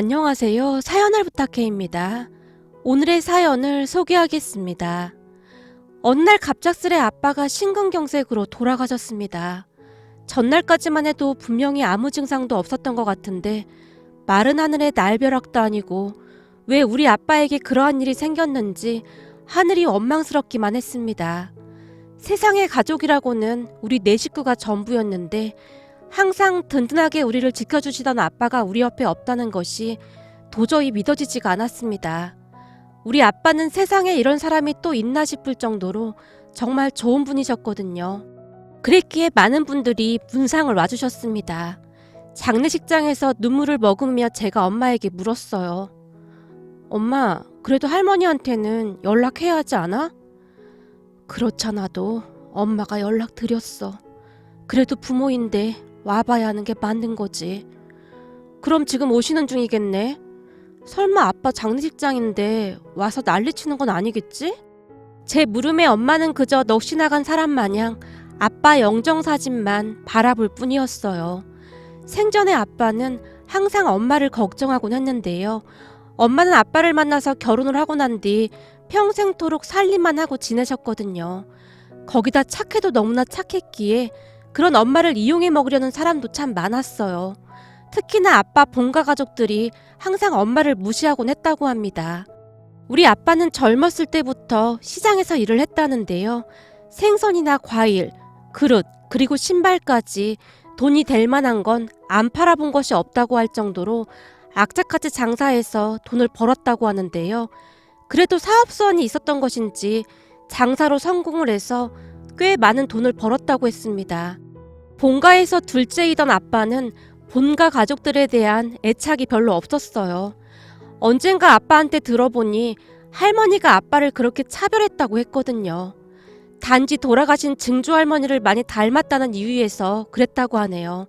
안녕하세요. 사연을 부탁해입니다. 오늘의 사연을 소개하겠습니다. 어느 날 갑작스레 아빠가 심근경색으로 돌아가셨습니다. 전날까지만 해도 분명히 아무 증상도 없었던 것 같은데 마른 하늘에 날벼락도 아니고 왜 우리 아빠에게 그러한 일이 생겼는지 하늘이 원망스럽기만 했습니다. 세상의 가족이라고는 우리 네 식구가 전부였는데 항상 든든하게 우리를 지켜주시던 아빠가 우리 옆에 없다는 것이 도저히 믿어지지가 않았습니다. 우리 아빠는 세상에 이런 사람이 또 있나 싶을 정도로 정말 좋은 분이셨거든요. 그랬기에 많은 분들이 문상을 와주셨습니다. 장례식장에서 눈물을 머금으며 제가 엄마에게 물었어요. 엄마, 그래도 할머니한테는 연락해야 하지 않아? 그렇잖아도 엄마가 연락드렸어. 그래도 부모인데 와봐야 하는 게 맞는 거지. 그럼 지금 오시는 중이겠네? 설마 아빠 장례식장인데 와서 난리치는 건 아니겠지? 제 물음에 엄마는 그저 넋이 나간 사람 마냥 아빠 영정사진만 바라볼 뿐이었어요. 생전에 아빠는 항상 엄마를 걱정하곤 했는데요. 엄마는 아빠를 만나서 결혼을 하고 난 뒤 평생토록 살림만 하고 지내셨거든요. 거기다 착해도 너무나 착했기에 그런 엄마를 이용해 먹으려는 사람도 참 많았어요. 특히나 아빠 본가 가족들이 항상 엄마를 무시하곤 했다고 합니다. 우리 아빠는 젊었을 때부터 시장에서 일을 했다는데요. 생선이나 과일, 그릇, 그리고 신발까지 돈이 될 만한 건 안 팔아본 것이 없다고 할 정도로 악착같이 장사해서 돈을 벌었다고 하는데요. 그래도 사업수완이 있었던 것인지 장사로 성공을 해서 꽤 많은 돈을 벌었다고 했습니다. 본가에서 둘째이던 아빠는 본가 가족들에 대한 애착이 별로 없었어요. 언젠가 아빠한테 들어보니 할머니가 아빠를 그렇게 차별했다고 했거든요. 단지 돌아가신 증조 할머니를 많이 닮았다는 이유에서 그랬다고 하네요.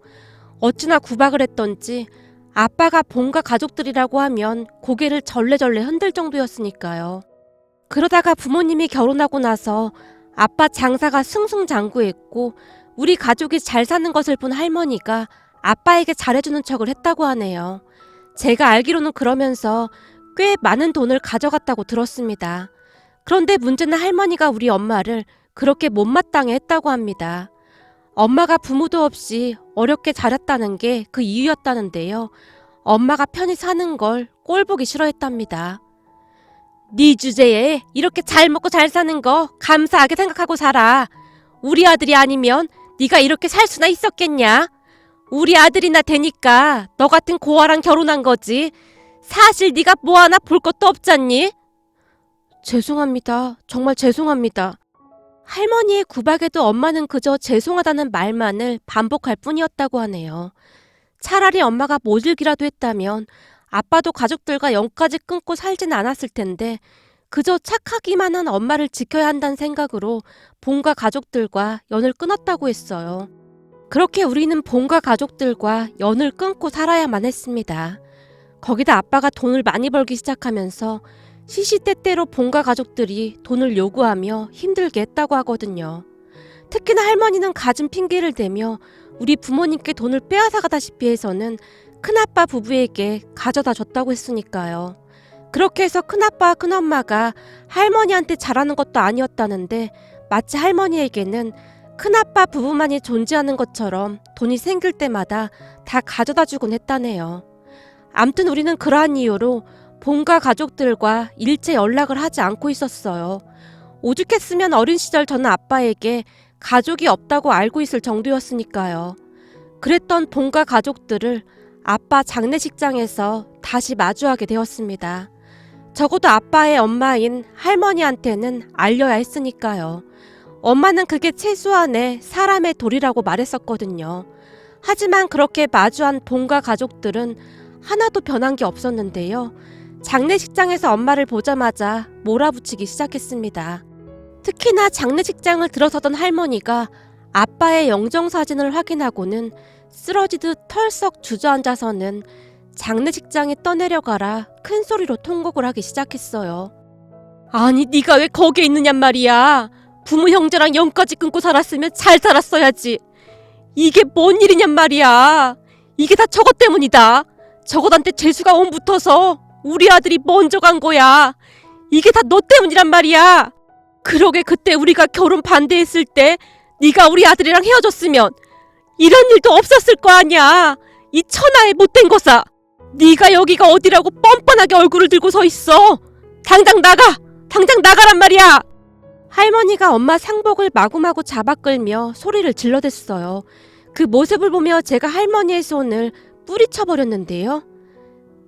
어찌나 구박을 했던지 아빠가 본가 가족들이라고 하면 고개를 절레절레 흔들 정도였으니까요. 그러다가 부모님이 결혼하고 나서 아빠 장사가 승승장구했고 우리 가족이 잘 사는 것을 본 할머니가 아빠에게 잘해주는 척을 했다고 하네요. 제가 알기로는 그러면서 꽤 많은 돈을 가져갔다고 들었습니다. 그런데 문제는 할머니가 우리 엄마를 그렇게 못마땅해 했다고 합니다. 엄마가 부모도 없이 어렵게 자랐다는 게 그 이유였다는데요. 엄마가 편히 사는 걸 꼴보기 싫어했답니다. 네 주제에 이렇게 잘 먹고 잘 사는 거 감사하게 생각하고 살아. 우리 아들이 아니면 네가 이렇게 살 수나 있었겠냐? 우리 아들이나 되니까 너 같은 고아랑 결혼한 거지. 사실 네가 뭐 하나 볼 것도 없잖니? 죄송합니다. 정말 죄송합니다. 할머니의 구박에도 엄마는 그저 죄송하다는 말만을 반복할 뿐이었다고 하네요. 차라리 엄마가 모질기라도 했다면 아빠도 가족들과 연까지 끊고 살진 않았을 텐데 그저 착하기만 한 엄마를 지켜야 한다는 생각으로 본가 가족들과 연을 끊었다고 했어요. 그렇게 우리는 본가 가족들과 연을 끊고 살아야만 했습니다. 거기다 아빠가 돈을 많이 벌기 시작하면서 시시때때로 본가 가족들이 돈을 요구하며 힘들게 했다고 하거든요. 특히나 할머니는 갖은 핑계를 대며 우리 부모님께 돈을 빼앗아가다시피 해서는 큰아빠 부부에게 가져다 줬다고 했으니까요. 그렇게 해서 큰아빠와 큰엄마가 할머니한테 잘하는 것도 아니었다는데 마치 할머니에게는 큰아빠 부부만이 존재하는 것처럼 돈이 생길 때마다 다 가져다 주곤 했다네요. 암튼 우리는 그러한 이유로 본가 가족들과 일체 연락을 하지 않고 있었어요. 오죽했으면 어린 시절 저는 아빠에게 가족이 없다고 알고 있을 정도였으니까요. 그랬던 본가 가족들을 아빠 장례식장에서 다시 마주하게 되었습니다. 적어도 아빠의 엄마인 할머니한테는 알려야 했으니까요. 엄마는 그게 최소한의 사람의 도리라고 말했었거든요. 하지만 그렇게 마주한 본가 가족들은 하나도 변한 게 없었는데요. 장례식장에서 엄마를 보자마자 몰아붙이기 시작했습니다. 특히나 장례식장을 들어서던 할머니가 아빠의 영정사진을 확인하고는 쓰러지듯 털썩 주저앉아서는 장례식장에 떠내려가라 큰 소리로 통곡을 하기 시작했어요. 아니 네가 왜 거기에 있느냔 말이야. 부모 형제랑 영까지 끊고 살았으면 잘 살았어야지. 이게 뭔 일이냔 말이야. 이게 다 저것 때문이다. 저것한테 재수가 온 붙어서 우리 아들이 먼저 간 거야. 이게 다 너 때문이란 말이야. 그러게 그때 우리가 결혼 반대했을 때 네가 우리 아들이랑 헤어졌으면 이런 일도 없었을 거 아니야. 이 천하의 못된 거사. 네가 여기가 어디라고 뻔뻔하게 얼굴을 들고 서 있어. 당장 나가! 당장 나가란 말이야! 할머니가 엄마 상복을 마구마구 잡아 끌며 소리를 질러댔어요. 그 모습을 보며 제가 할머니의 손을 뿌리쳐버렸는데요.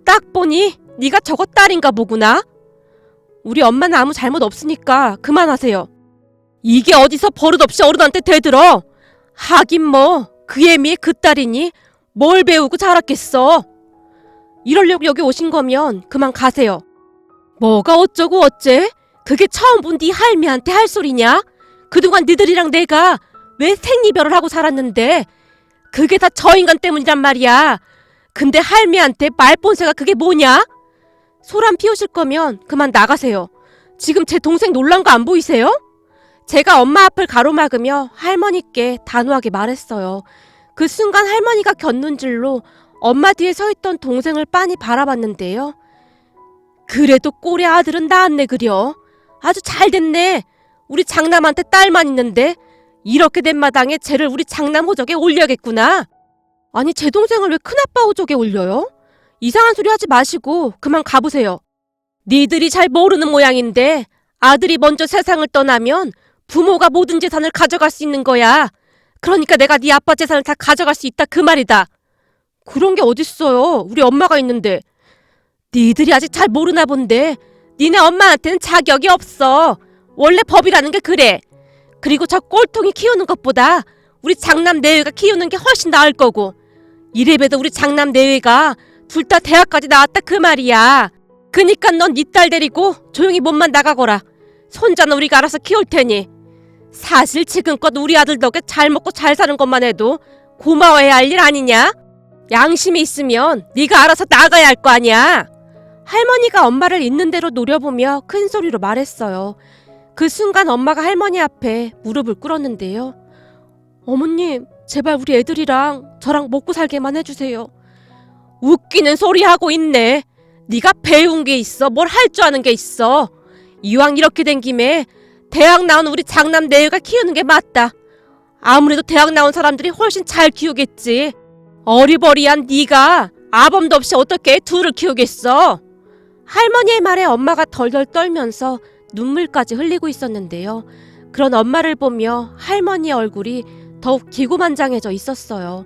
딱 보니 네가 저거 딸인가 보구나. 우리 엄마는 아무 잘못 없으니까 그만하세요. 이게 어디서 버릇없이 어른한테 대들어. 하긴 뭐 그 애미의 그 딸이니 뭘 배우고 자랐겠어. 이러려고 여기 오신 거면 그만 가세요. 뭐가 어쩌고 어째? 그게 처음 본 네 할미한테 할 소리냐? 그동안 니들이랑 내가 왜 생이별을 하고 살았는데 그게 다 저 인간 때문이란 말이야. 근데 할미한테 말본새가 그게 뭐냐? 소란 피우실 거면 그만 나가세요. 지금 제 동생 놀란 거 안 보이세요? 제가 엄마 앞을 가로막으며 할머니께 단호하게 말했어요. 그 순간 할머니가 곁눈질로 엄마 뒤에 서 있던 동생을 빤히 바라봤는데요. 그래도 꼴의 아들은 낳았네 그려. 아주 잘 됐네. 우리 장남한테 딸만 있는데 이렇게 된 마당에 쟤를 우리 장남 호적에 올려야겠구나. 아니 제 동생을 왜 큰아빠 호적에 올려요? 이상한 소리 하지 마시고 그만 가보세요. 니들이 잘 모르는 모양인데 아들이 먼저 세상을 떠나면 부모가 모든 재산을 가져갈 수 있는 거야. 그러니까 내가 네 아빠 재산을 다 가져갈 수 있다 그 말이다. 그런 게 어딨어요. 우리 엄마가 있는데. 니들이 아직 잘 모르나 본데 니네 엄마한테는 자격이 없어. 원래 법이라는 게 그래. 그리고 저 꼴통이 키우는 것보다 우리 장남 내외가 키우는 게 훨씬 나을 거고. 이래봬도 우리 장남 내외가 둘 다 대학까지 나왔다 그 말이야. 그니까 넌 네 딸 데리고 조용히 몸만 나가거라. 손자는 우리가 알아서 키울 테니. 사실 지금껏 우리 아들 덕에 잘 먹고 잘 사는 것만 해도 고마워해야 할 일 아니냐? 양심이 있으면 네가 알아서 나가야 할 거 아니야. 할머니가 엄마를 있는 대로 노려보며 큰 소리로 말했어요. 그 순간 엄마가 할머니 앞에 무릎을 꿇었는데요. 어머님, 제발 우리 애들이랑 저랑 먹고 살게만 해주세요. 웃기는 소리 하고 있네. 네가 배운 게 있어? 뭘 할 줄 아는 게 있어? 이왕 이렇게 된 김에 대학 나온 우리 장남 내외가 키우는 게 맞다. 아무래도 대학 나온 사람들이 훨씬 잘 키우겠지. 어리버리한 네가 아범도 없이 어떻게 둘을 키우겠어? 할머니의 말에 엄마가 덜덜 떨면서 눈물까지 흘리고 있었는데요. 그런 엄마를 보며 할머니의 얼굴이 더욱 기고만장해져 있었어요.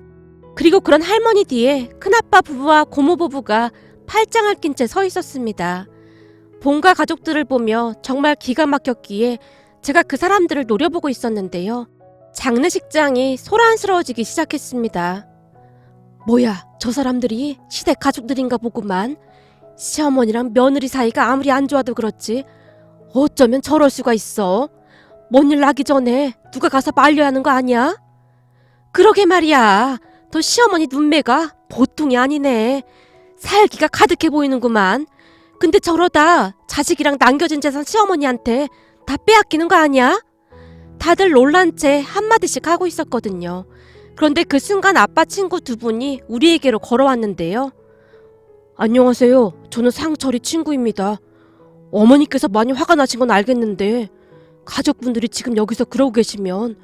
그리고 그런 할머니 뒤에 큰아빠 부부와 고모 부부가 팔짱을 낀 채 서 있었습니다. 본가 가족들을 보며 정말 기가 막혔기에 제가 그 사람들을 노려보고 있었는데요. 장례식장이 소란스러워지기 시작했습니다. 뭐야, 저 사람들이 시댁 가족들인가 보구만. 시어머니랑 며느리 사이가 아무리 안 좋아도 그렇지 어쩌면 저럴 수가 있어. 뭔 일 나기 전에 누가 가서 말려야 하는 거 아니야? 그러게 말이야. 너 시어머니 눈매가 보통이 아니네. 살기가 가득해 보이는구만. 근데 저러다 자식이랑 남겨진 재산 시어머니한테 다 빼앗기는 거 아니야? 다들 놀란 채 한마디씩 하고 있었거든요. 그런데 그 순간 아빠 친구 두 분이 우리에게로 걸어왔는데요. 안녕하세요. 저는 상철이 친구입니다. 어머니께서 많이 화가 나신 건 알겠는데 가족분들이 지금 여기서 그러고 계시면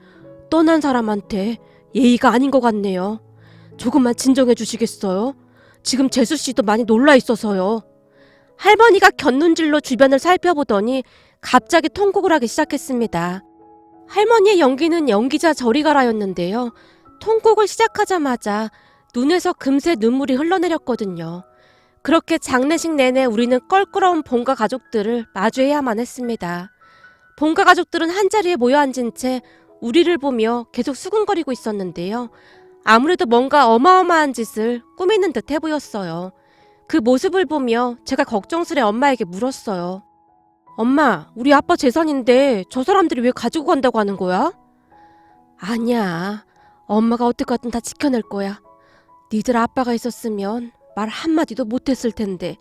떠난 사람한테 예의가 아닌 것 같네요. 조금만 진정해 주시겠어요? 지금 재수씨도 많이 놀라 있어서요. 할머니가 곁눈질로 주변을 살펴보더니 갑자기 통곡을 하기 시작했습니다. 할머니의 연기는 연기자 저리 가라였는데요. 통곡을 시작하자마자 눈에서 금세 눈물이 흘러내렸거든요. 그렇게 장례식 내내 우리는 껄끄러운 본가 가족들을 마주해야만 했습니다. 본가 가족들은 한자리에 모여 앉은 채 우리를 보며 계속 수근거리고 있었는데요. 아무래도 뭔가 어마어마한 짓을 꾸미는 듯 해보였어요. 그 모습을 보며 제가 걱정스레 엄마에게 물었어요. 엄마, 우리 아빠 재산인데 저 사람들이 왜 가지고 간다고 하는 거야? 아니야. 엄마가 어떻게든 다 지켜낼 거야. 니들 아빠가 있었으면 말 한마디도 못했을 텐데.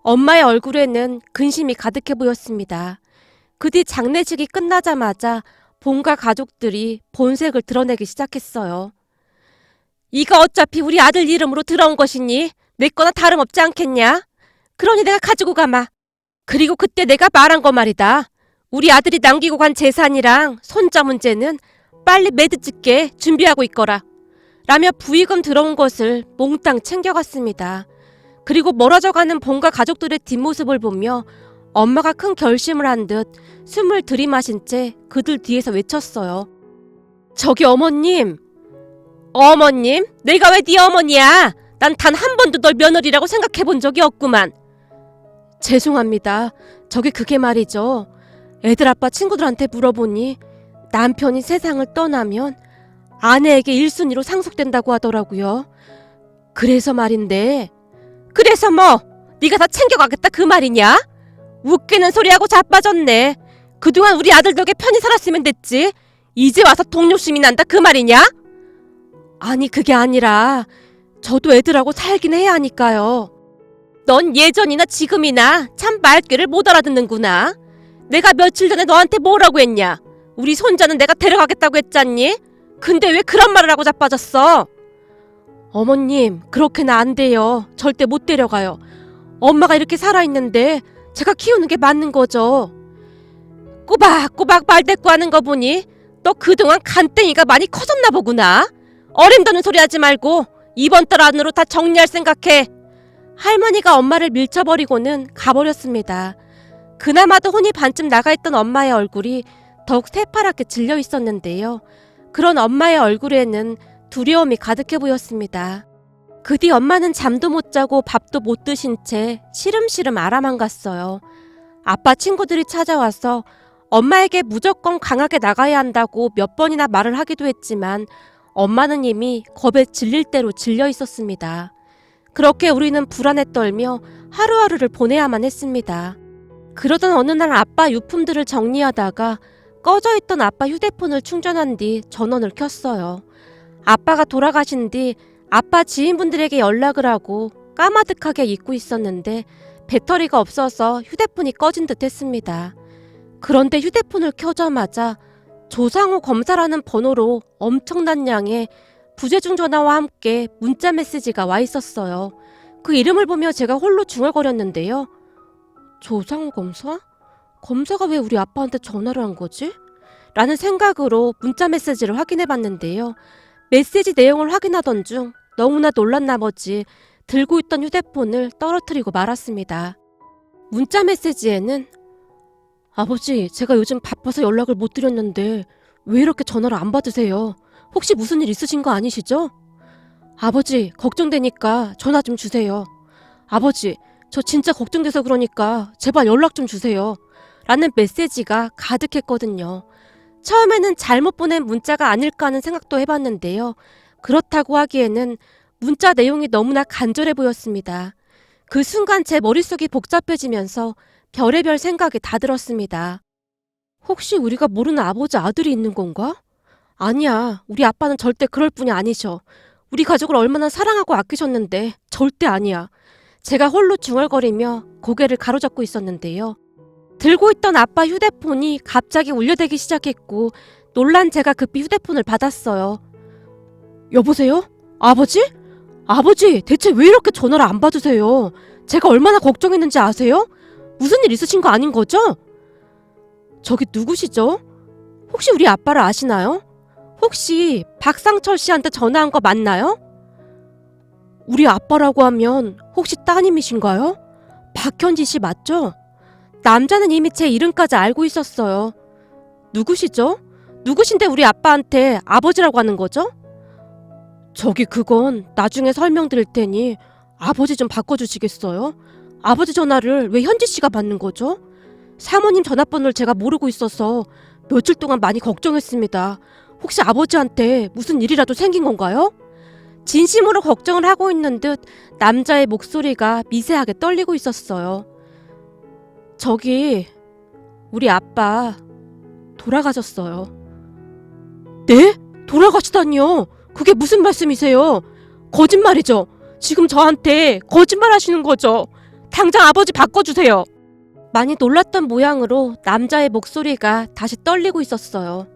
엄마의 얼굴에는 근심이 가득해 보였습니다. 그 뒤 장례식이 끝나자마자 본가 가족들이 본색을 드러내기 시작했어요. 이거 어차피 우리 아들 이름으로 들어온 것이니 내 거나 다름없지 않겠냐? 그러니 내가 가지고 가마. 그리고 그때 내가 말한 거 말이다. 우리 아들이 남기고 간 재산이랑 손자 문제는 빨리 매듭짓게 준비하고 있거라. 라며 부의금 들어온 것을 몽땅 챙겨갔습니다. 그리고 멀어져가는 본가 가족들의 뒷모습을 보며 엄마가 큰 결심을 한 듯 숨을 들이마신 채 그들 뒤에서 외쳤어요. 저기 어머님! 어머님? 내가 왜 네 어머니야? 난 단 한 번도 널 며느리라고 생각해 본 적이 없구만. 죄송합니다. 저기 그게 말이죠. 애들 아빠 친구들한테 물어보니 남편이 세상을 떠나면 아내에게 1순위로 상속된다고 하더라고요. 그래서 말인데. 그래서 뭐? 네가 다 챙겨가겠다 그 말이냐? 웃기는 소리하고 자빠졌네. 그동안 우리 아들 덕에 편히 살았으면 됐지. 이제 와서 동료심이 난다 그 말이냐? 아니 그게 아니라 저도 애들하고 살긴 해야 하니까요. 넌 예전이나 지금이나 참 말귀를 못 알아듣는구나. 내가 며칠 전에 너한테 뭐라고 했냐? 우리 손자는 내가 데려가겠다고 했잖니? 근데 왜 그런 말을 하고 자빠졌어? 어머님, 그렇게는 안 돼요. 절대 못 데려가요. 엄마가 이렇게 살아있는데 제가 키우는 게 맞는 거죠. 꼬박꼬박 말대꾸하는 거 보니 너 그동안 간땡이가 많이 커졌나 보구나. 어림도는 소리 하지 말고 이번 달 안으로 다 정리할 생각해. 할머니가 엄마를 밀쳐버리고는 가버렸습니다. 그나마도 혼이 반쯤 나가있던 엄마의 얼굴이 더욱 새파랗게 질려 있었는데요. 그런 엄마의 얼굴에는 두려움이 가득해 보였습니다. 그 뒤 엄마는 잠도 못 자고 밥도 못 드신 채 시름시름 알아만 갔어요. 아빠 친구들이 찾아와서 엄마에게 무조건 강하게 나가야 한다고 몇 번이나 말을 하기도 했지만 엄마는 이미 겁에 질릴 대로 질려 있었습니다. 그렇게 우리는 불안에 떨며 하루하루를 보내야만 했습니다. 그러던 어느 날 아빠 유품들을 정리하다가 꺼져있던 아빠 휴대폰을 충전한 뒤 전원을 켰어요. 아빠가 돌아가신 뒤 아빠 지인분들에게 연락을 하고 까마득하게 잊고 있었는데 배터리가 없어서 휴대폰이 꺼진 듯 했습니다. 그런데 휴대폰을 켜자마자 조상우 검사라는 번호로 엄청난 양의 부재중 전화와 함께 문자 메시지가 와 있었어요. 그 이름을 보며 제가 홀로 중얼거렸는데요. 조상우 검사? 검사가 왜 우리 아빠한테 전화를 한 거지? 라는 생각으로 문자 메시지를 확인해 봤는데요. 메시지 내용을 확인하던 중 너무나 놀란 나머지 들고 있던 휴대폰을 떨어뜨리고 말았습니다. 문자 메시지에는 아버지, 제가 요즘 바빠서 연락을 못 드렸는데 왜 이렇게 전화를 안 받으세요? 혹시 무슨 일 있으신 거 아니시죠? 아버지, 걱정되니까 전화 좀 주세요. 아버지, 저 진짜 걱정돼서 그러니까 제발 연락 좀 주세요. 라는 메시지가 가득했거든요. 처음에는 잘못 보낸 문자가 아닐까 하는 생각도 해봤는데요. 그렇다고 하기에는 문자 내용이 너무나 간절해 보였습니다. 그 순간 제 머릿속이 복잡해지면서 별의별 생각이 다 들었습니다. 혹시 우리가 모르는 아버지 아들이 있는 건가? 아니야. 우리 아빠는 절대 그럴 분이 아니셔. 우리 가족을 얼마나 사랑하고 아끼셨는데 절대 아니야. 제가 홀로 중얼거리며 고개를 가로잡고 있었는데요. 들고 있던 아빠 휴대폰이 갑자기 울려대기 시작했고 놀란 제가 급히 휴대폰을 받았어요. 여보세요? 아버지? 아버지, 대체 왜 이렇게 전화를 안 받으세요? 제가 얼마나 걱정했는지 아세요? 무슨 일 있으신 거 아닌 거죠? 저기 누구시죠? 혹시 우리 아빠를 아시나요? 혹시 박상철 씨한테 전화한 거 맞나요? 우리 아빠라고 하면 혹시 따님이신가요? 박현지 씨 맞죠? 남자는 이미 제 이름까지 알고 있었어요. 누구시죠? 누구신데 우리 아빠한테 아버지라고 하는 거죠? 저기 그건 나중에 설명드릴 테니 아버지 좀 바꿔주시겠어요? 아버지 전화를 왜 현지 씨가 받는 거죠? 사모님 전화번호를 제가 모르고 있어서 며칠 동안 많이 걱정했습니다. 혹시 아버지한테 무슨 일이라도 생긴 건가요? 진심으로 걱정을 하고 있는 듯 남자의 목소리가 미세하게 떨리고 있었어요. 저기 우리 아빠 돌아가셨어요. 네? 돌아가시다니요? 그게 무슨 말씀이세요? 거짓말이죠? 지금 저한테 거짓말 하시는 거죠? 당장 아버지 바꿔주세요. 많이 놀랐던 모양으로 남자의 목소리가 다시 떨리고 있었어요.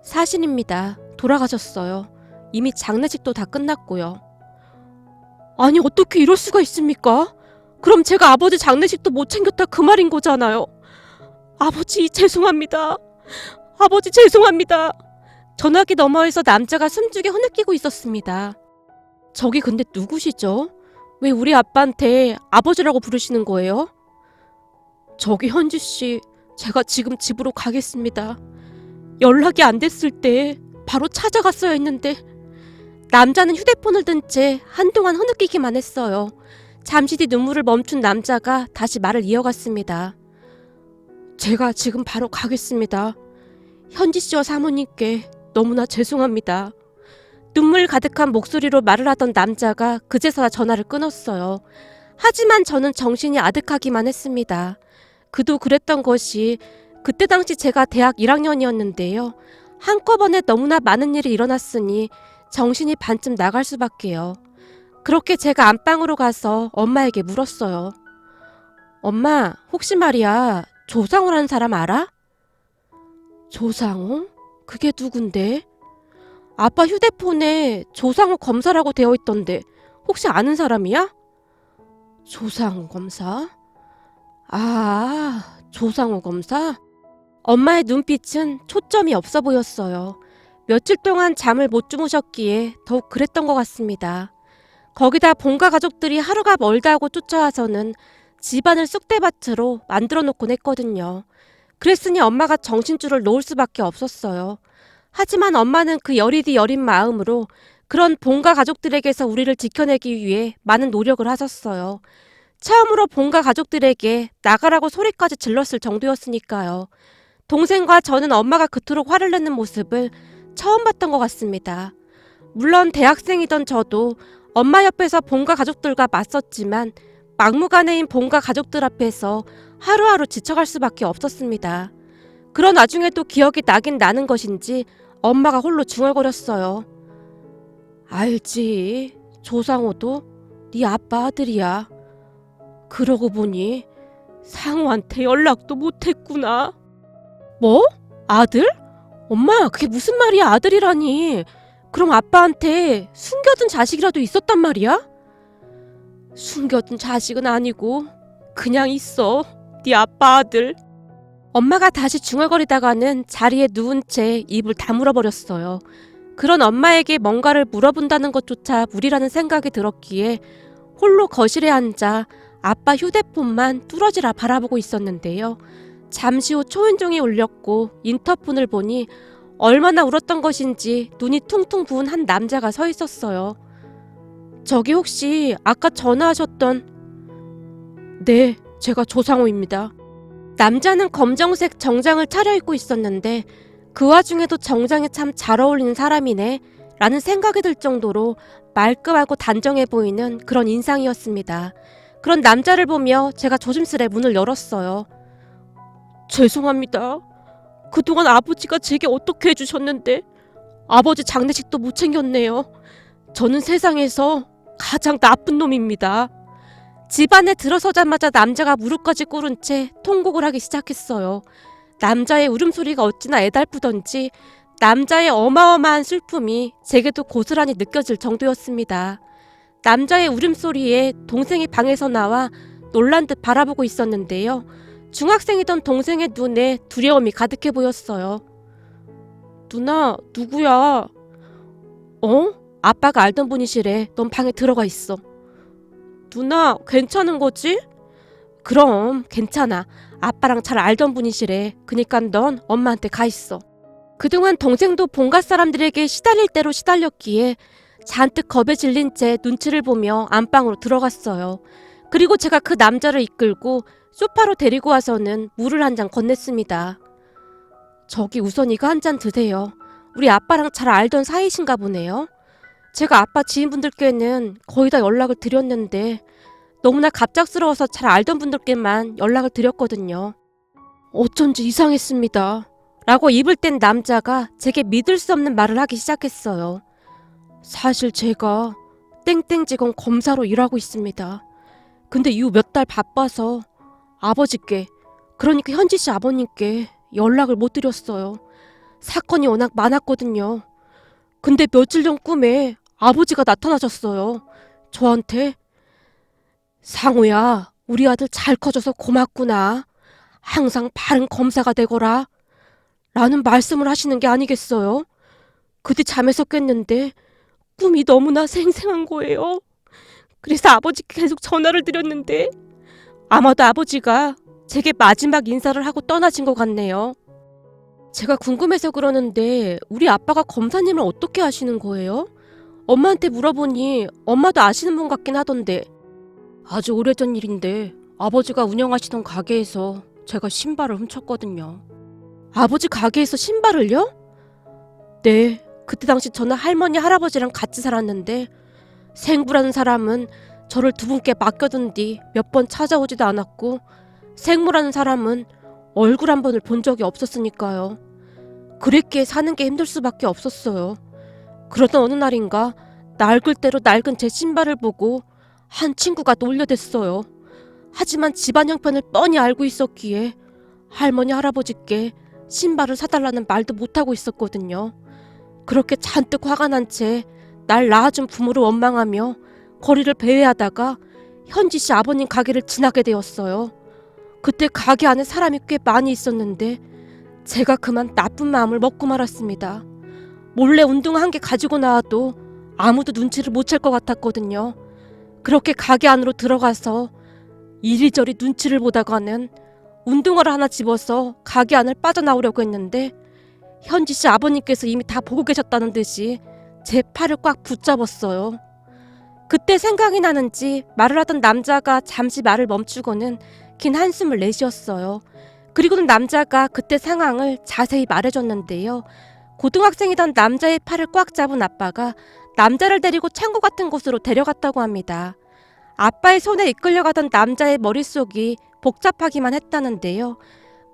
사실입니다. 돌아가셨어요. 이미 장례식도 다 끝났고요. 아니, 어떻게 이럴 수가 있습니까? 그럼 제가 아버지 장례식도 못 챙겼다 그 말인 거잖아요. 아버지 죄송합니다. 아버지 죄송합니다. 전화기 너머에서 남자가 숨죽여 흐느끼고 있었습니다. 저기 근데 누구시죠? 왜 우리 아빠한테 아버지라고 부르시는 거예요? 저기 현지씨, 제가 지금 집으로 가겠습니다. 연락이 안 됐을 때 바로 찾아갔어야 했는데. 남자는 휴대폰을 든 채 한동안 흐느끼기만 했어요. 잠시 뒤 눈물을 멈춘 남자가 다시 말을 이어갔습니다. 제가 지금 바로 가겠습니다. 현지씨와 사모님께 너무나 죄송합니다. 눈물 가득한 목소리로 말을 하던 남자가 그제서야 전화를 끊었어요. 하지만 저는 정신이 아득하기만 했습니다. 그도 그랬던 것이 그때 당시 제가 대학 1학년이었는데요. 한꺼번에 너무나 많은 일이 일어났으니 정신이 반쯤 나갈 수밖에요. 그렇게 제가 안방으로 가서 엄마에게 물었어요. 엄마, 혹시 말이야, 조상우라는 사람 알아? 조상우? 그게 누군데? 아빠 휴대폰에 조상우 검사라고 되어 있던데 혹시 아는 사람이야? 조상우 검사? 아, 조상우 검사? 엄마의 눈빛은 초점이 없어 보였어요. 며칠 동안 잠을 못 주무셨기에 더욱 그랬던 것 같습니다. 거기다 본가 가족들이 하루가 멀다 하고 쫓아와서는 집안을 쑥대밭으로 만들어 놓곤 했거든요. 그랬으니 엄마가 정신줄을 놓을 수밖에 없었어요. 하지만 엄마는 그 여리디 여린 마음으로 그런 본가 가족들에게서 우리를 지켜내기 위해 많은 노력을 하셨어요. 처음으로 본가 가족들에게 나가라고 소리까지 질렀을 정도였으니까요. 동생과 저는 엄마가 그토록 화를 내는 모습을 처음 봤던 것 같습니다. 물론 대학생이던 저도 엄마 옆에서 본가 가족들과 맞섰지만 막무가내인 본가 가족들 앞에서 하루하루 지쳐갈 수밖에 없었습니다. 그런 와중에도 기억이 나긴 나는 것인지 엄마가 홀로 중얼거렸어요. 알지. 조상호도 네 아빠 아들이야. 그러고 보니 상우한테 연락도 못했구나. 뭐? 아들? 엄마, 그게 무슨 말이야, 아들이라니. 그럼 아빠한테 숨겨둔 자식이라도 있었단 말이야? 숨겨둔 자식은 아니고 그냥 있어. 네 아빠 아들. 엄마가 다시 중얼거리다가는 자리에 누운 채 입을 다물어 버렸어요. 그런 엄마에게 뭔가를 물어본다는 것조차 무리라는 생각이 들었기에 홀로 거실에 앉아 아빠 휴대폰만 뚫어지라 바라보고 있었는데요. 잠시 후 초인종이 울렸고 인터폰을 보니 얼마나 울었던 것인지 눈이 퉁퉁 부은 한 남자가 서 있었어요. 저기 혹시 아까 전화하셨던... 네, 제가 조상우입니다. 남자는 검정색 정장을 차려입고 있었는데 그 와중에도 정장에 참 잘 어울리는 사람이네 라는 생각이 들 정도로 말끔하고 단정해 보이는 그런 인상이었습니다. 그런 남자를 보며 제가 조심스레 문을 열었어요. 죄송합니다. 그동안 아버지가 제게 어떻게 해주셨는데 아버지 장례식도 못 챙겼네요. 저는 세상에서 가장 나쁜 놈입니다. 집안에 들어서자마자 남자가 무릎까지 꿇은 채 통곡을 하기 시작했어요. 남자의 울음소리가 어찌나 애달프던지 남자의 어마어마한 슬픔이 제게도 고스란히 느껴질 정도였습니다. 남자의 울음소리에 동생이 방에서 나와 놀란 듯 바라보고 있었는데요. 중학생이던 동생의 눈에 두려움이 가득해 보였어요. 누나, 누구야? 어? 아빠가 알던 분이시래. 넌 방에 들어가 있어. 누나, 괜찮은 거지? 그럼 괜찮아. 아빠랑 잘 알던 분이시래. 그니까 넌 엄마한테 가 있어. 그동안 동생도 본가 사람들에게 시달릴 대로 시달렸기에 잔뜩 겁에 질린 채 눈치를 보며 안방으로 들어갔어요. 그리고 제가 그 남자를 이끌고 소파로 데리고 와서는 물을 한 잔 건넸습니다. 저기 우선 이거 한 잔 드세요. 우리 아빠랑 잘 알던 사이신가 보네요. 제가 아빠 지인분들께는 거의 다 연락을 드렸는데 너무나 갑작스러워서 잘 알던 분들께만 연락을 드렸거든요. 어쩐지 이상했습니다. 라고 입을 뗀 남자가 제게 믿을 수 없는 말을 하기 시작했어요. 사실 제가 땡땡직원 검사로 일하고 있습니다. 근데 이후 몇 달 바빠서 아버지께, 그러니까 현지씨 아버님께 연락을 못 드렸어요. 사건이 워낙 많았거든요. 근데 며칠 전 꿈에 아버지가 나타나셨어요. 저한테 상우야, 우리 아들 잘 커져서 고맙구나. 항상 바른 검사가 되거라. 라는 말씀을 하시는 게 아니겠어요? 그뒤 잠에서 깼는데 꿈이 너무나 생생한 거예요. 그래서 아버지께 계속 전화를 드렸는데 아마도 아버지가 제게 마지막 인사를 하고 떠나신 것 같네요. 제가 궁금해서 그러는데 우리 아빠가 검사님을 어떻게 아시는 거예요? 엄마한테 물어보니 엄마도 아시는 분 같긴 하던데. 아주 오래전 일인데 아버지가 운영하시던 가게에서 제가 신발을 훔쳤거든요. 아버지 가게에서 신발을요? 네, 그때 당시 저는 할머니 할아버지랑 같이 살았는데 생부라는 사람은 저를 두 분께 맡겨둔 뒤 몇 번 찾아오지도 않았고 생무라는 사람은 얼굴 한 번을 본 적이 없었으니까요. 그랬기에 사는 게 힘들 수밖에 없었어요. 그러던 어느 날인가 낡을 대로 낡은 제 신발을 보고 한 친구가 놀려댔어요. 하지만 집안 형편을 뻔히 알고 있었기에 할머니 할아버지께 신발을 사달라는 말도 못하고 있었거든요. 그렇게 잔뜩 화가 난 채 날 낳아준 부모를 원망하며 거리를 배회하다가 현지 씨 아버님 가게를 지나게 되었어요. 그때 가게 안에 사람이 꽤 많이 있었는데 제가 그만 나쁜 마음을 먹고 말았습니다. 몰래 운동화 한 개 가지고 나와도 아무도 눈치를 못 챌 것 같았거든요. 그렇게 가게 안으로 들어가서 이리저리 눈치를 보다가는 운동화를 하나 집어서 가게 안을 빠져나오려고 했는데 현지 씨 아버님께서 이미 다 보고 계셨다는 듯이 제 팔을 꽉 붙잡았어요. 그때 생각이 나는지 말을 하던 남자가 잠시 말을 멈추고는 긴 한숨을 내쉬었어요. 그리고는 남자가 그때 상황을 자세히 말해줬는데요. 고등학생이던 남자의 팔을 꽉 잡은 아빠가 남자를 데리고 창고 같은 곳으로 데려갔다고 합니다. 아빠의 손에 이끌려가던 남자의 머릿속이 복잡하기만 했다는데요.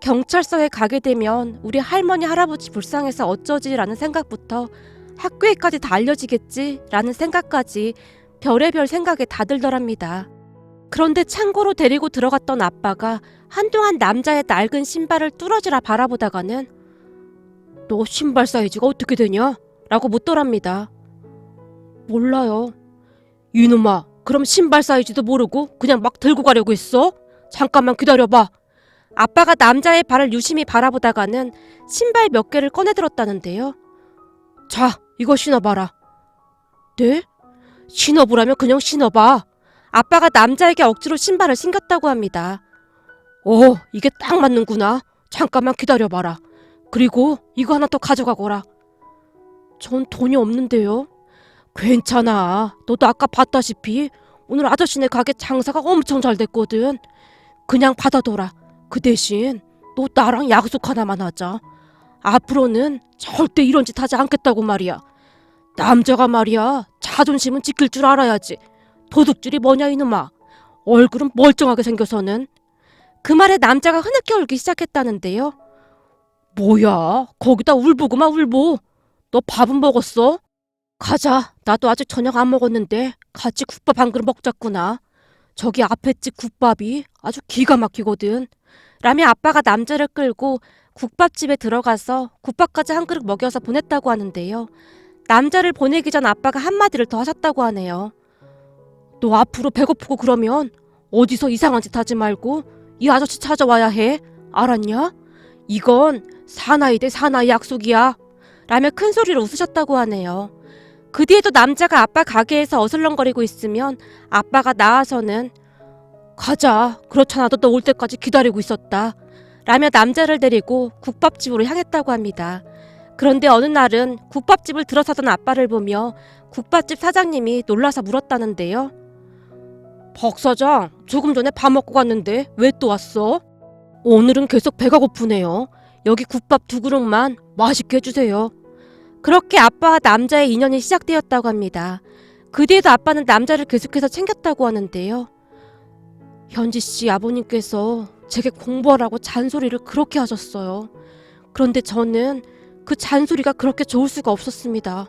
경찰서에 가게 되면 우리 할머니 할아버지 불쌍해서 어쩌지라는 생각부터 학교에까지 다 알려지겠지라는 생각까지 별의별 생각에 다 들더랍니다. 그런데 창고로 데리고 들어갔던 아빠가 한동안 남자의 낡은 신발을 뚫어지라 바라보다가는 너 신발 사이즈가 어떻게 되냐? 라고 묻더랍니다. 몰라요. 이놈아, 그럼 신발 사이즈도 모르고 그냥 막 들고 가려고 했어? 잠깐만 기다려봐. 아빠가 남자의 발을 유심히 바라보다가는 신발 몇 개를 꺼내들었다는데요. 자, 이거 신어봐라. 네? 신어보라면 그냥 신어봐. 아빠가 남자에게 억지로 신발을 신겼다고 합니다. 이게 딱 맞는구나. 잠깐만 기다려봐라. 그리고 이거 하나 더 가져가거라. 전 돈이 없는데요. 괜찮아. 너도 아까 봤다시피 오늘 아저씨네 가게 장사가 엄청 잘 됐거든. 그냥 받아둬라. 그 대신 너 나랑 약속 하나만 하자. 앞으로는 절대 이런 짓 하지 않겠다고 말이야. 남자가 말이야, 자존심은 지킬 줄 알아야지. 도둑질이 뭐냐 이놈아. 얼굴은 멀쩡하게 생겨서는. 그 말에 남자가 흐느껴 울기 시작했다는데요. 뭐야, 거기다 울보구만 울보. 너 밥은 먹었어? 가자. 나도 아직 저녁 안 먹었는데 같이 국밥 한 그릇 먹자꾸나. 저기 앞에 집 국밥이 아주 기가 막히거든. 라며 아빠가 남자를 끌고 국밥집에 들어가서 국밥까지 한 그릇 먹여서 보냈다고 하는데요. 남자를 보내기 전 아빠가 한마디를 더 하셨다고 하네요. 너 앞으로 배고프고 그러면 어디서 이상한 짓 하지 말고 이 아저씨 찾아와야 해. 알았냐? 이건 사나이 대 사나이 약속이야. 라며 큰 소리로 웃으셨다고 하네요. 그 뒤에도 남자가 아빠 가게에서 어슬렁거리고 있으면 아빠가 나와서는 가자. 그렇잖아. 너 올 때까지 기다리고 있었다. 라며 남자를 데리고 국밥집으로 향했다고 합니다. 그런데 어느 날은 국밥집을 들어서던 아빠를 보며 국밥집 사장님이 놀라서 물었다는데요. 박 사장, 조금 전에 밥 먹고 갔는데 왜 또 왔어? 오늘은 계속 배가 고프네요. 여기 국밥 2그릇만 맛있게 해주세요. 그렇게 아빠와 남자의 인연이 시작되었다고 합니다. 그 뒤에도 아빠는 남자를 계속해서 챙겼다고 하는데요. 현지 씨 아버님께서 제게 공부하라고 잔소리를 그렇게 하셨어요. 그런데 저는 그 잔소리가 그렇게 좋을 수가 없었습니다.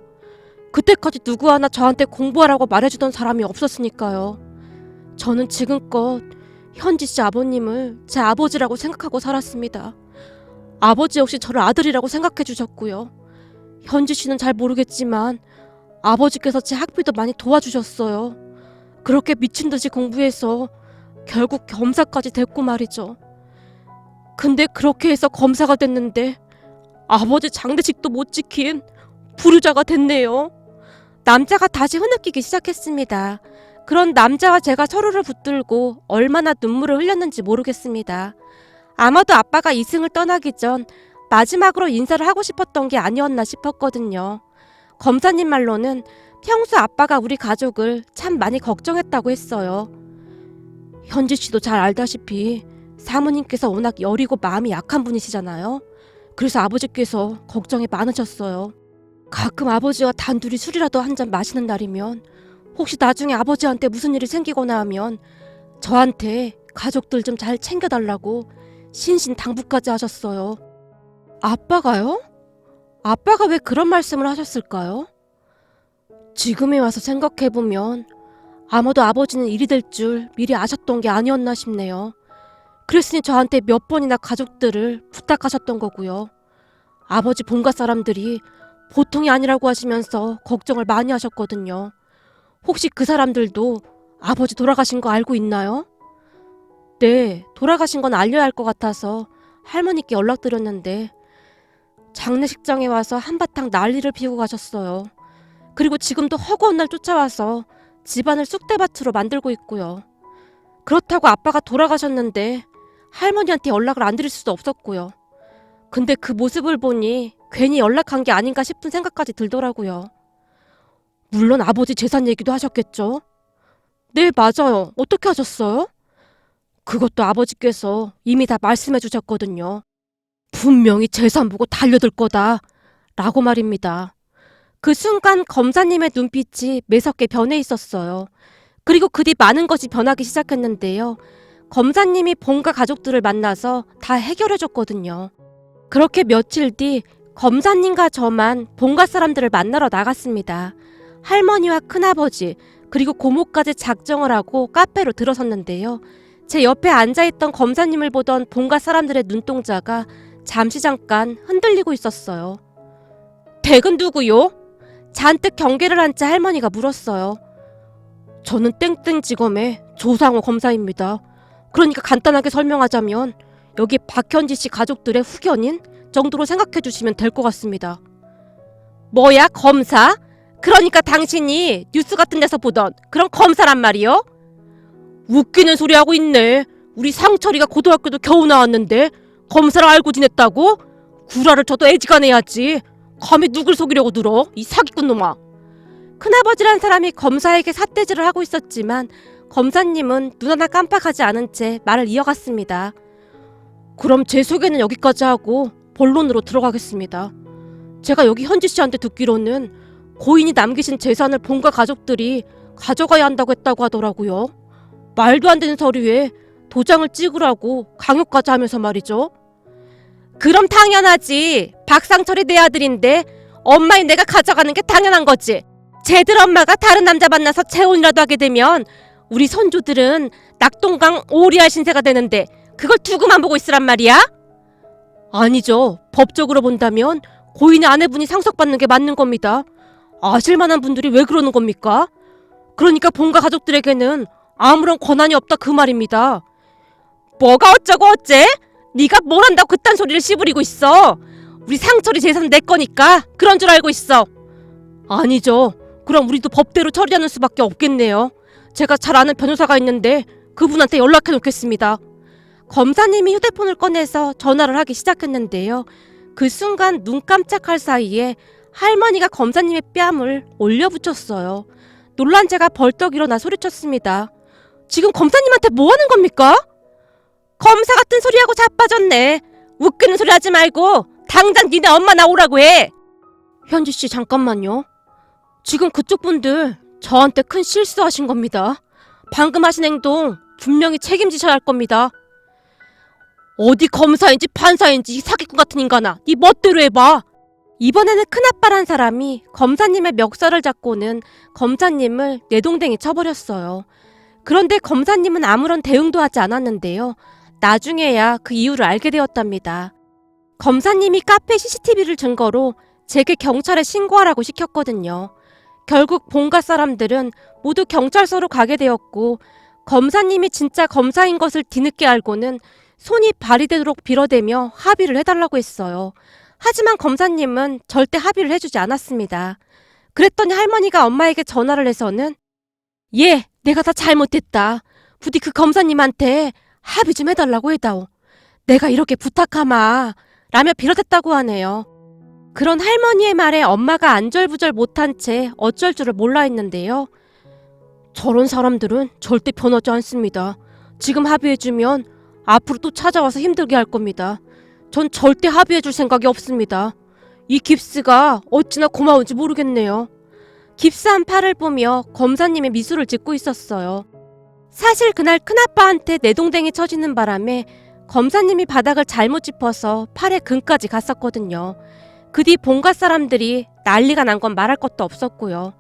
그때까지 누구 하나 저한테 공부하라고 말해주던 사람이 없었으니까요. 저는 지금껏 현지 씨 아버님을 제 아버지라고 생각하고 살았습니다. 아버지 역시 저를 아들이라고 생각해 주셨고요. 현지 씨는 잘 모르겠지만 아버지께서 제 학비도 많이 도와주셨어요. 그렇게 미친 듯이 공부해서 결국 검사까지 됐고 말이죠. 근데 그렇게 해서 검사가 됐는데 아버지 장례식도 못 지킨 불효자가 됐네요. 남자가 다시 흐느끼기 시작했습니다. 그런 남자와 제가 서로를 붙들고 얼마나 눈물을 흘렸는지 모르겠습니다. 아마도 아빠가 이승을 떠나기 전 마지막으로 인사를 하고 싶었던 게 아니었나 싶었거든요. 검사님 말로는 평소 아빠가 우리 가족을 참 많이 걱정했다고 했어요. 현지 씨도 잘 알다시피 사모님께서 워낙 여리고 마음이 약한 분이시잖아요. 그래서 아버지께서 걱정이 많으셨어요. 가끔 아버지와 단둘이 술이라도 한 잔 마시는 날이면 혹시 나중에 아버지한테 무슨 일이 생기거나 하면 저한테 가족들 좀 잘 챙겨달라고 신신당부까지 하셨어요. 아빠가요? 아빠가 왜 그런 말씀을 하셨을까요? 지금에 와서 생각해보면 아마도 아버지는 일이 될 줄 미리 아셨던 게 아니었나 싶네요. 그랬으니 저한테 몇 번이나 가족들을 부탁하셨던 거고요. 아버지 본가 사람들이 보통이 아니라고 하시면서 걱정을 많이 하셨거든요. 혹시 그 사람들도 아버지 돌아가신 거 알고 있나요? 네, 돌아가신 건 알려야 할 것 같아서 할머니께 연락드렸는데 장례식장에 와서 한바탕 난리를 피우고 가셨어요. 그리고 지금도 허구한 날 쫓아와서 집안을 쑥대밭으로 만들고 있고요. 그렇다고 아빠가 돌아가셨는데 할머니한테 연락을 안 드릴 수도 없었고요. 근데 그 모습을 보니 괜히 연락한 게 아닌가 싶은 생각까지 들더라고요. 물론 아버지 재산 얘기도 하셨겠죠? 네, 맞아요. 어떻게 하셨어요? 그것도 아버지께서 이미 다 말씀해 주셨거든요. 분명히 재산 보고 달려들 거다 라고 말입니다. 그 순간 검사님의 눈빛이 매섭게 변해 있었어요. 그리고 그 뒤 많은 것이 변하기 시작했는데요. 검사님이 본가 가족들을 만나서 다 해결해 줬거든요. 그렇게 며칠 뒤 검사님과 저만 본가 사람들을 만나러 나갔습니다. 할머니와 큰아버지 그리고 고모까지 작정을 하고 카페로 들어섰는데요. 제 옆에 앉아있던 검사님을 보던 본가 사람들의 눈동자가 잠깐 흔들리고 있었어요. 댁은 누구요? 잔뜩 경계를 한 채 할머니가 물었어요. 저는 땡땡지검의 조상호 검사입니다. 그러니까 간단하게 설명하자면 여기 박현지 씨 가족들의 후견인 정도로 생각해 주시면 될 것 같습니다. 뭐야, 검사? 그러니까 당신이 뉴스 같은 데서 보던 그런 검사란 말이요? 웃기는 소리 하고 있네. 우리 상철이가 고등학교도 겨우 나왔는데 검사를 알고 지냈다고? 구라를 쳐도 애지간해야지. 감히 누굴 속이려고 들어? 이 사기꾼 놈아. 큰아버지란 사람이 검사에게 삿대질을 하고 있었지만 검사님은 눈 하나 깜빡하지 않은 채 말을 이어갔습니다. 그럼 제 소개는 여기까지 하고 본론으로 들어가겠습니다. 제가 여기 현지 씨한테 듣기로는 고인이 남기신 재산을 본가 가족들이 가져가야 한다고 했다고 하더라고요. 말도 안 되는 서류에 도장을 찍으라고 강요까지 하면서 말이죠. 그럼 당연하지. 박상철이 내 아들인데 엄마인 내가 가져가는 게 당연한 거지. 쟤들 엄마가 다른 남자 만나서 재혼이라도 하게 되면 우리 손주들은 낙동강 오리알 신세가 되는데 그걸 두고만 보고 있으란 말이야? 아니죠. 법적으로 본다면 고인의 아내분이 상속받는 게 맞는 겁니다. 아실만한 분들이 왜 그러는 겁니까? 그러니까 본가 가족들에게는 아무런 권한이 없다 그 말입니다. 뭐가 어쩌고 어째? 네가 뭘 한다고 그딴 소리를 씨부리고 있어. 우리 상철이 재산 내 거니까 그런 줄 알고 있어. 아니죠. 그럼 우리도 법대로 처리하는 수밖에 없겠네요. 제가 잘 아는 변호사가 있는데 그분한테 연락해 놓겠습니다. 검사님이 휴대폰을 꺼내서 전화를 하기 시작했는데요. 그 순간 눈 깜짝할 사이에 할머니가 검사님의 뺨을 올려붙였어요. 놀란 제가 벌떡 일어나 소리쳤습니다. 지금 검사님한테 뭐 하는 겁니까? 검사 같은 소리하고 자빠졌네. 웃기는 소리 하지 말고 당장 니네 엄마 나오라고 해. 현지씨 잠깐만요. 지금 그쪽 분들 저한테 큰 실수하신 겁니다. 방금 하신 행동 분명히 책임지셔야 할 겁니다. 어디 검사인지 판사인지 사기꾼 같은 인간아, 네 멋대로 해봐. 이번에는 큰아빠란 사람이 검사님의 멱살을 잡고는 검사님을 내동댕이 쳐버렸어요. 그런데 검사님은 아무런 대응도 하지 않았는데요. 나중에야 그 이유를 알게 되었답니다. 검사님이 카페 CCTV를 증거로 제게 경찰에 신고하라고 시켰거든요. 결국 본가 사람들은 모두 경찰서로 가게 되었고 검사님이 진짜 검사인 것을 뒤늦게 알고는 손이 발휘되도록 빌어대며 합의를 해달라고 했어요. 하지만 검사님은 절대 합의를 해주지 않았습니다. 그랬더니 할머니가 엄마에게 전화를 해서는 예, 내가 다 잘못했다. 부디 그 검사님한테 합의 좀 해달라고 해다오. 내가 이렇게 부탁하마 라며 빌어댔다고 하네요. 그런 할머니의 말에 엄마가 안절부절 못한 채 어쩔 줄을 몰라 했는데요. 저런 사람들은 절대 변하지 않습니다. 지금 합의해주면 앞으로 또 찾아와서 힘들게 할 겁니다. 전 절대 합의해줄 생각이 없습니다. 이 깁스가 어찌나 고마운지 모르겠네요. 깁스한 팔을 보며 검사님의 미소를 짓고 있었어요. 사실 그날 큰아빠한테 내동댕이 쳐지는 바람에 검사님이 바닥을 잘못 짚어서 팔에 금까지 갔었거든요. 그 뒤 본가 사람들이 난리가 난 건 말할 것도 없었고요.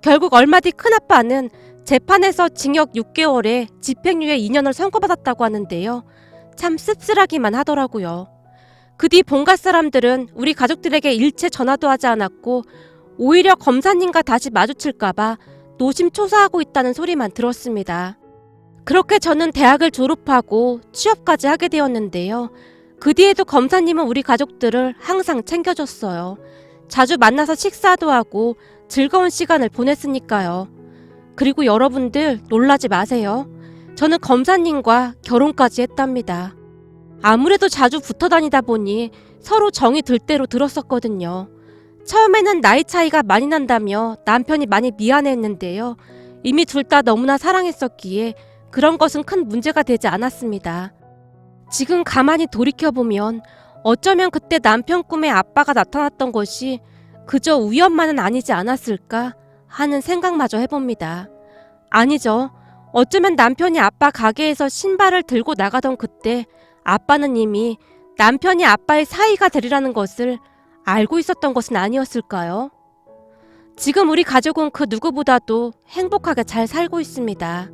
결국 얼마 뒤 큰아빠는 재판에서 징역 6개월에 집행유예 2년을 선고받았다고 하는데요. 참 씁쓸하기만 하더라고요. 그 뒤 본가 사람들은 우리 가족들에게 일체 전화도 하지 않았고 오히려 검사님과 다시 마주칠까봐 노심초사하고 있다는 소리만 들었습니다. 그렇게 저는 대학을 졸업하고 취업까지 하게 되었는데요. 그 뒤에도 검사님은 우리 가족들을 항상 챙겨줬어요. 자주 만나서 식사도 하고 즐거운 시간을 보냈으니까요. 그리고 여러분들 놀라지 마세요. 저는 검사님과 결혼까지 했답니다. 아무래도 자주 붙어 다니다 보니 서로 정이 들 대로 들었었거든요. 처음에는 나이 차이가 많이 난다며 남편이 많이 미안해했는데요. 이미 둘 다 너무나 사랑했었기에 그런 것은 큰 문제가 되지 않았습니다. 지금 가만히 돌이켜보면 어쩌면 그때 남편 꿈에 아빠가 나타났던 것이 그저 우연만은 아니지 않았을까 하는 생각마저 해봅니다. 아니죠. 어쩌면 남편이 아빠 가게에서 신발을 들고 나가던 그때 아빠는 이미 남편이 아빠의 사위가 되리라는 것을 알고 있었던 것은 아니었을까요? 지금 우리 가족은 그 누구보다도 행복하게 잘 살고 있습니다.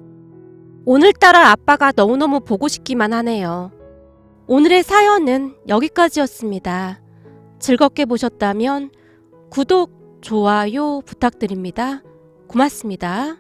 오늘따라 아빠가 너무너무 보고 싶기만 하네요. 오늘의 사연은 여기까지였습니다. 즐겁게 보셨다면 구독, 좋아요 부탁드립니다. 고맙습니다.